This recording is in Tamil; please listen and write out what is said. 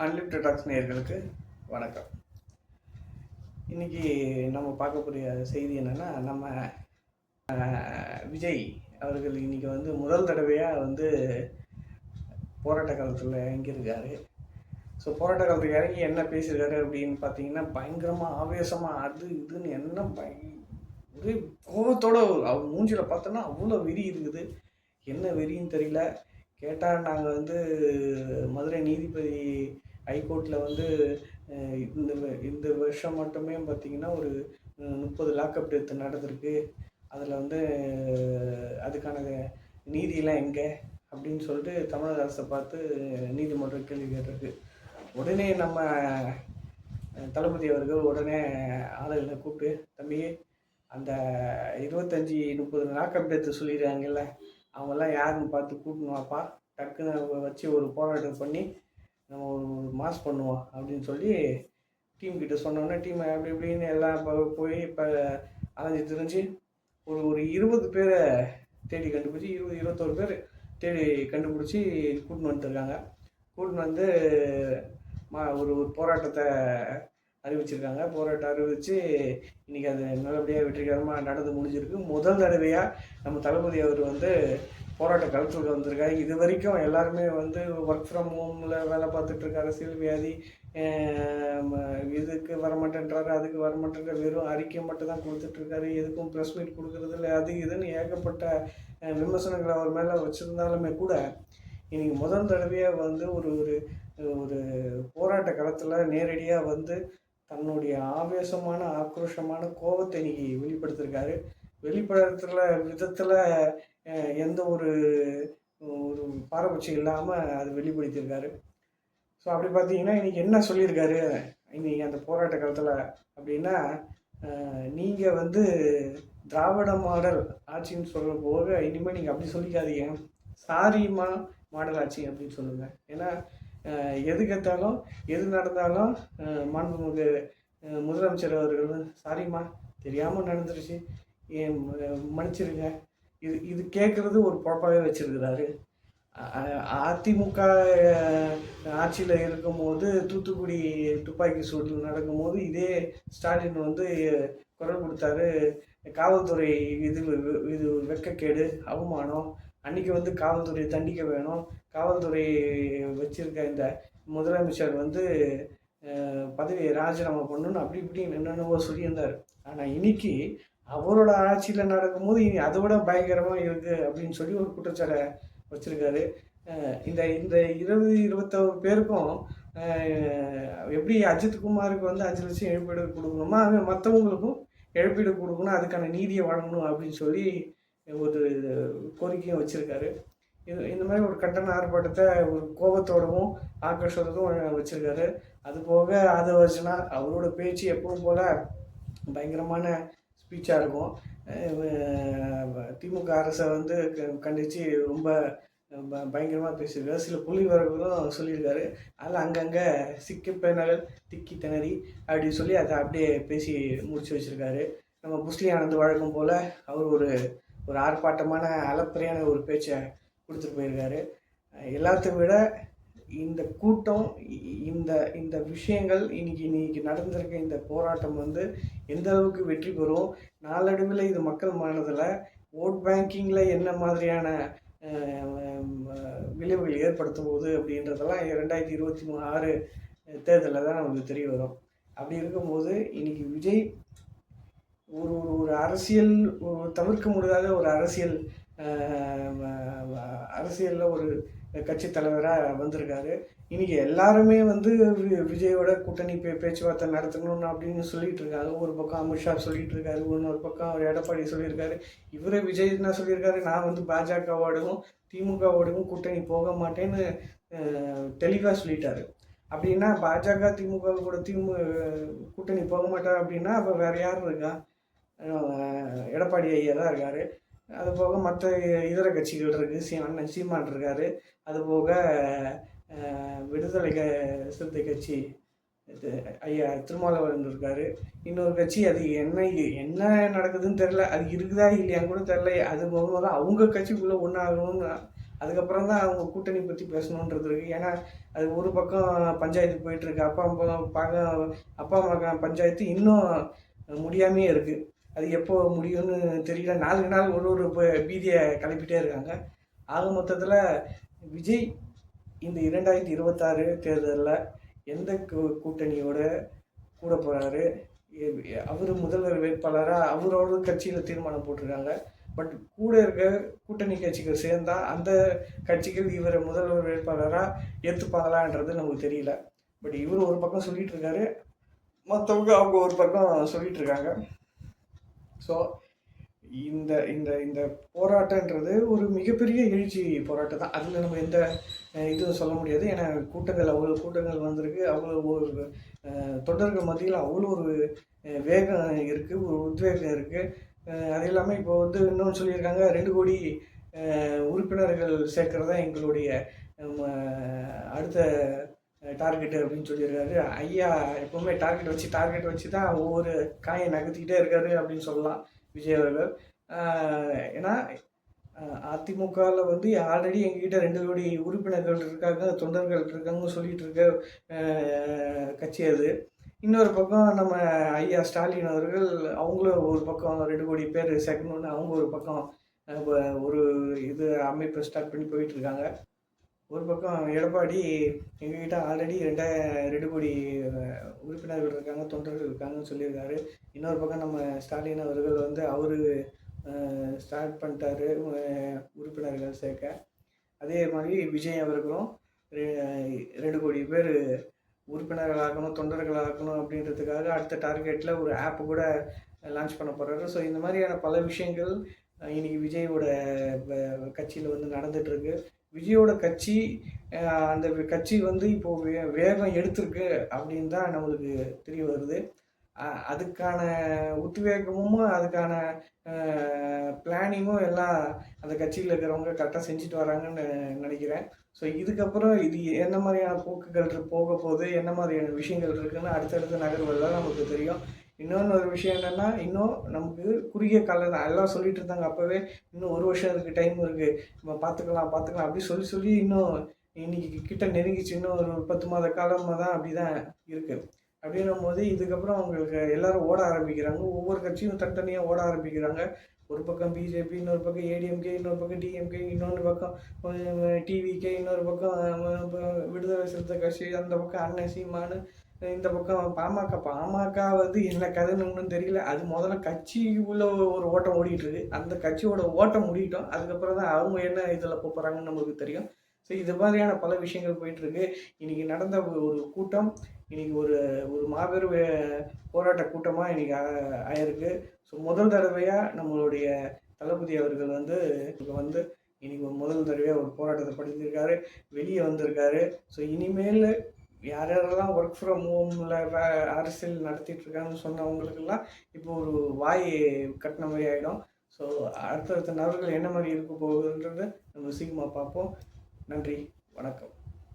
அன்லிமிட்டட் டாக்ஸ் நேயர்களுக்கு வணக்கம். இன்றைக்கி நம்ம பார்க்கக்கூடிய செய்தி என்னென்னா, நம்ம விஜய் அவர்கள் இன்றைக்கி முதல் தடவையாக போராட்ட காலத்தில் இறங்கியிருக்காரு. ஸோ போராட்ட காலத்துக்கு இறங்கி என்ன பேசியிருக்காரு அப்படின்னு பார்த்தீங்கன்னா, பயங்கரமாக ஆவேசமாக அது இதுன்னு என்ன ஒரே கோபத்தோடு அவர் மூஞ்சியில் பார்த்தோன்னா அவ்வளோ வெறி இருக்குது. என்ன வெறின்னு தெரியல. கேட்டால் நாங்கள் மதுரை நீதிபதி ஹைகோர்ட்டில் இந்த வருஷம் மட்டுமே பார்த்திங்கன்னா ஒரு 30 லாக்அப் டெத் நடந்திருக்கு. அதில் அதுக்கான நீதியெல்லாம் எங்கே அப்படின்னு சொல்லிட்டு தமிழக அரசை பார்த்து நீதிமன்றம் கேள்வி கேட்டிருக்கு. உடனே நம்ம தளபதி அவர்கள் உடனே ஆளுகளை கூப்பிட்டு, தம்பி அந்த 25-30 லாக்அப் டெத்து சொல்லிடுறாங்கல்ல, அவங்கெல்லாம் யாருன்னு பார்த்து கூப்பிட்டு வாப்பா, டக்குன்னு வச்சு ஒரு போராட்டம் பண்ணி நம்ம ஒரு மாஸ் பண்ணுவோம் அப்படின்னு சொல்லி டீம் சொன்னோன்னே டீம் அப்படி இப்படின்னு எல்லாம் போய் இப்போ அலைஞ்சு திரிஞ்சு ஒரு 20 பேரை தேடி கண்டுபிடிச்சி 21 பேர் தேடி கண்டுபிடிச்சி கூட்டின்னு வந்துருக்காங்க. கூட்டின்னு ஒரு போராட்டத்தை அறிவிச்சிருக்காங்க. போராட்டம் அறிவித்து இன்றைக்கி அது நல்லபடியாக வெற்றிகரமாக நடந்து முடிஞ்சிருக்கு. முதல் தடவையாக நம்ம தளபதி அவர் போராட்ட களத்துக்கு வந்திருக்காரு. இது வரைக்கும் எல்லாருமே ஒர்க் ஃப்ரம் ஹோமில் வேலை பார்த்துட்ருக்க அரசியல் வியாதி இதுக்கு வரமாட்டேன்றாரு, அதுக்கு வரமாட்டேன்ற வெறும் அறிக்கை மட்டும் தான் கொடுத்துட்ருக்காரு. எதுக்கும் ப்ரெஸ் மீட் கொடுக்குறது இல்லை, அது இதுன்னு ஏகப்பட்ட விமர்சனங்களை அவர் மேலே வச்சுருந்தாலுமே கூட இன்றைக்கி முதல் தடவையாக ஒரு ஒரு ஒரு போராட்ட களத்தில் நேரடியாக தன்னுடைய ஆவேசமான ஆக்ரோஷமான கோபத்தை இன்றைக்கி வெளிப்படுத்திருக்காரு. வெளிப்படுத்துகிற விதத்தில் எந்த ஒரு ஒரு பாரபட்சம் இல்லாமல் அது வெளிப்படுத்தியிருக்காரு. ஸோ அப்படி பார்த்தீங்கன்னா இன்றைக்கி என்ன சொல்லியிருக்காரு இன்றைக்கி அந்த போராட்ட காலத்தில் அப்படின்னா, நீங்கள் திராவிட மாடல் ஆட்சின்னு சொல்கிற போது இனிமேல் நீங்கள் அப்படி சொல்லிக்காதீங்க, சாரிம்மா மாடல் ஆட்சி அப்படின்னு சொல்லுங்கள். ஏன்னா எது கேட்டாலும் எது நடந்தாலும் மாண்புமிகு முதலமைச்சர் அவர்கள் சாரிம்மா தெரியாமல் நடந்துருச்சு, மன்னிச்சிருங்க, இது கேட்குறது ஒரு பொழப்பாகவே வச்சுருக்கிறாரு. அதிமுக ஆட்சியில் இருக்கும்போது தூத்துக்குடி துப்பாக்கி சூடு நடக்கும்போது இதே ஸ்டாலின் குரல் கொடுத்தாரு, காவல்துறை இது வெட்கக்கேடு, அவமானம், அன்றைக்கி காவல்துறை தண்டிக்க வேணும், காவல்துறை வச்சுருக்க இந்த முதலமைச்சர் பதவியை ராஜினாமா பண்ணணும்னு அப்படி இப்படின்னு என்னென்னவோ சொல்லியிருந்தார். ஆனால் இன்னைக்கு அவரோட ஆட்சியில் நடக்கும்போது இனி அதை விட பயங்கரமாக இருக்குது அப்படின்னு சொல்லி ஒரு குற்றச்சாட்டை வச்சுருக்காரு. இந்த இந்த 20-21 பேருக்கும் எப்படி அஜித்குமாருக்கு 5 லட்சம் இழப்பீடு கொடுக்கணுமா, மற்றவங்களுக்கும் இழப்பீடு கொடுக்கணும், அதுக்கான நீதியை வழங்கணும் அப்படின்னு சொல்லி ஒரு கோரிக்கையும் வச்சுருக்காரு. இந்த மாதிரி ஒரு கண்டன ஆர்ப்பாட்டத்தை ஒரு கோபத்தோடவும் ஆக்ரோஷத்தோடும் வச்சுருக்காரு. அதுபோக ஆதவர்ஜனா அவரோட பேச்சு எப்பவும் போல் பயங்கரமான ஸ்பீச்சாக இருக்கும். திமுக அரசை கண்டித்து ரொம்ப பயங்கரமாக பேசியிருக்காரு. சில புள்ளிவரங்களும் சொல்லியிருக்காரு. அதில் அங்கங்கே சிக்கு பேனல் திக்கி திணறி அப்படின்னு சொல்லி அதை அப்படியே பேசி முடிச்சு வச்சுருக்காரு. நம்ம புஸ்லி ஆனந்த் வழக்கம் போல் அவர் ஒரு ஆர்ப்பாட்டமான அலப்பறையான ஒரு பேச்சை கொடுத்துட்டு போயிருக்காரு. எல்லாத்தையும் விட இந்த கூட்டம் இந்த விஷயங்கள் இன்னைக்கு நடந்திருக்க இந்த போராட்டம் எந்த அளவுக்கு வெற்றி பெறும், நாளடைவில் இது மக்கள் மனதில் ஓட் பேங்கிங்கில் என்ன மாதிரியான விளைவுகள் ஏற்படுத்தும் போது அப்படின்றதெல்லாம் 2023 தேர்தலில் தான் நமக்கு தெரிய வரும். அப்படி இருக்கும்போது இன்றைக்கி விஜய் ஒரு அரசியல் தவிர்க்க முடியாத ஒரு அரசியலில் ஒரு கட்சி தலைவராக வந்திருக்காரு. இன்றைக்கி எல்லாருமே விஜயோட கூட்டணி பேச்சுவார்த்தை நடத்தணும் அப்படின்னு சொல்லிகிட்டு இருக்காங்க. ஒரு பக்கம் அமித்ஷா சொல்லிகிட்டு இருக்காரு, இன்னொரு பக்கம் அவர் எடப்பாடி சொல்லியிருக்காரு. இவரே விஜய் என்ன சொல்லியிருக்காரு, நான் பாஜகவோடவும் திமுகவோடவும் கூட்டணி போக மாட்டேன்னு தெளிவாக சொல்லிட்டாரு. அப்படின்னா பாஜக திமுக கூட கூட்டணி போக மாட்டார் அப்படின்னா அப்போ வேறு யார் இருக்கா? எடப்பாடி ஐயா தான் இருக்கார். அதுபோக மற்ற இதர கட்சிகள் இருக்குது, அண்ணன் சீமான் இருக்கார். அதுபோக விடுதலை சிறுத்தை கட்சி ஐயா திருமாவளவன் இருக்கார். இன்னொரு கட்சி அது என்ன நடக்குதுன்னு தெரில, அது இருக்குதா இல்லையான்னு கூட தெரில. அது போக அவங்க கட்சிக்குள்ளே ஒன்றாகணும்னு அதுக்கப்புறம் தான் அவங்க கூட்டணி பற்றி பேசணுன்றது இருக்குது. ஏன்னா அது ஒரு பக்கம் பஞ்சாயத்து போயிட்டுருக்கு, அப்பா அம்மா பஞ்சாயத்து இன்னும் முடியாமையே இருக்குது. அது எப்போ முடியும்னு தெரியல. நாளுக்கு நாள் ஒரு ஒரு பீதியை கிளப்பிட்டே இருக்காங்க. ஆக மொத்தத்தில் விஜய் இந்த 2026 தேர்தலில் எந்த கூட்டணியோட கூட போகிறாரு, அவர் முதல்வர் வேட்பாளராக அவரோட கட்சியில் தீர்மானம் போட்டிருக்காங்க. பட் கூட இருக்க கூட்டணி கட்சிகள் சேர்ந்தா அந்த கட்சிகள் இவரை முதல்வர் வேட்பாளராக ஏற்றுப்பாங்களான்றது நமக்கு தெரியல. பட் இவர் ஒரு பக்கம் சொல்லிட்டு இருக்காரு, மற்றவங்க அவங்க ஒரு பக்கம் சொல்லிட்டு இருக்காங்க. ஸோ இந்த இந்த இந்த போராட்டன்றது ஒரு மிகப்பெரிய எழுச்சி போராட்டம் தான். அதில் நம்ம எந்த இதுவும் சொல்ல முடியாது. ஏன்னா அவ்வளோ கூட்டங்கள் வந்திருக்கு, அவ்வளோ ஒரு தொண்டர்கள் மத்தியில் அவ்வளோ ஒரு வேகம் இருக்குது, ஒரு உத்வேகம் இருக்குது. அது இல்லாமல் இப்போ வந்து இன்னொன்று சொல்லியிருக்காங்க, 2 கோடி உறுப்பினர்கள் சேர்க்கறதா எங்களுடைய அடுத்த டார்கெட்டு அப்படின்னு சொல்லியிருக்காரு. ஐயா எப்போவுமே டார்கெட் வச்சு தான் ஒவ்வொரு காயை நகர்த்திக்கிட்டே இருக்காரு அப்படின்னு சொல்லலாம் விஜய் அவர்கள். ஏன்னா அதிமுகவில் வந்து ஆல்ரெடி எங்ககிட்ட 2 கோடி உறுப்பினர்கள் இருக்காங்க, தொண்டர்கள் இருக்காங்கன்னு சொல்லிட்டு இருக்க கட்சி அது. இன்னொரு பக்கம் நம்ம ஐயா ஸ்டாலின் அவர்கள் அவங்களும் ஒரு பக்கம் 2 கோடி பேர் சேர்க்கணுன்னு அவங்க ஒரு பக்கம் ஒரு இது அமைப்பை ஸ்டார்ட் பண்ணி போயிட்டுருக்காங்க. ஒரு பக்கம் எடப்பாடி எங்ககிட்ட ஆல்ரெடி 2 கோடி உறுப்பினர்கள் இருக்காங்க, தொண்டர்கள் இருக்காங்கன்னு சொல்லியிருக்காரு. இன்னொரு பக்கம் நம்ம ஸ்டாலின் அவர்கள் வந்து அவர் ஸ்டார்ட் பண்ணிட்டாரு உறுப்பினர்கள் சேர்க்க. அதே மாதிரி விஜய் அவர்களும் 2 கோடி பேர் உறுப்பினர்களாகணும், தொண்டர்களாகணும் அப்படின்றதுக்காக அடுத்த டார்கெட்டில் ஒரு ஆப் கூட லான்ச் பண்ண போகிறாரு. ஸோ இந்த மாதிரியான பல விஷயங்கள் இன்றைக்கி விஜயோட கட்சியில் வந்து நடந்துகிட்ருக்கு. விஜயோட கட்சி அந்த கட்சி வந்து இப்போது வேகம் எடுத்திருக்கு அப்படின்னு தான் நம்மளுக்கு தெரிய வருது. அதுக்கான உத்வேகமும் அதுக்கான பிளானிங்கும் எல்லாம் அந்த கட்சியில் இருக்கிறவங்க கரெக்டாக செஞ்சுட்டு வராங்கன்னு நினைக்கிறேன். ஸோ இதுக்கப்புறம் இது என்ன மாதிரியான போக்குகள் போக போகுது, என்ன மாதிரியான விஷயங்கள் இருக்குதுன்னு அடுத்தடுத்த நகர்வுகள் நமக்கு தெரியும். இன்னொன்று ஒரு விஷயம் என்னென்னா, இன்னும் நமக்கு குறுகிய காலம் தான். எல்லாம் சொல்லிட்டு இருந்தாங்க அப்போவே, இன்னும் 1 வருஷம் இருக்குது, டைம் இருக்குது, நம்ம பார்த்துக்கலாம் அப்படி சொல்லி இன்னும் இன்னைக்கு கிட்ட நெருங்கிச்சு. இன்னும் ஒரு 10 மாத காலமாக தான் அப்படி தான் இருக்குது. அப்படின்னும் போது இதுக்கப்புறம் அவங்களுக்கு எல்லோரும் ஓட ஆரம்பிக்கிறாங்க. ஒவ்வொரு கட்சியும் தனித்தனியாக ஓட ஆரம்பிக்கிறாங்க. ஒரு பக்கம் பிஜேபி, இன்னொரு பக்கம் ஏடிஎம்கே, இன்னொரு பக்கம் டிஎம்கே, இன்னொரு பக்கம் டிவிகே, இன்னொரு பக்கம் விடுதலை சிறுத்தை கட்சி, அந்த பக்கம் அண்ணன் சீமானு, இந்த பக்கம் பாமக வந்து என்ன கதைன்னு ஒன்றும் தெரியல. அது முதல்ல கட்சிக்குள்ள ஒரு ஓட்டம் ஓடிட்டுருக்கு. அந்த கட்சியோட ஓட்டம் முடியட்டும், அதுக்கப்புறம் தான் அவங்க என்ன இதில் போகிறாங்கன்னு நமக்கு தெரியும். ஸோ இது மாதிரியான பல விஷயங்கள் போயிட்டுருக்கு. இன்றைக்கி நடந்த ஒரு கூட்டம் இன்றைக்கி ஒரு ஒரு மாபெரும் போராட்ட கூட்டமாக இன்றைக்கி ஆயிருக்கு. ஸோ முதல் தடவையாக நம்மளுடைய தளபதி அவர்கள் வந்து இன்றைக்கி முதல் தடவையாக ஒரு போராட்டத்தை படித்திருக்காரு, வெளியே வந்திருக்காரு. ஸோ இனிமேல் யாரெல்லாம் ஒர்க் ஃப்ரம் ஹோமில் அரசியல் நடத்திட்டு இருக்காங்கன்னு சொன்னவங்களுக்கெல்லாம் இப்போ ஒரு வாய் கட்டின மாதிரி ஆகிடும். ஸோ அடுத்தடுத்த நபர்கள் என்ன மாதிரி இருக்க போகுதுன்றதை நம்ம சீக்கிரமாக பார்ப்போம். நன்றி, வணக்கம்.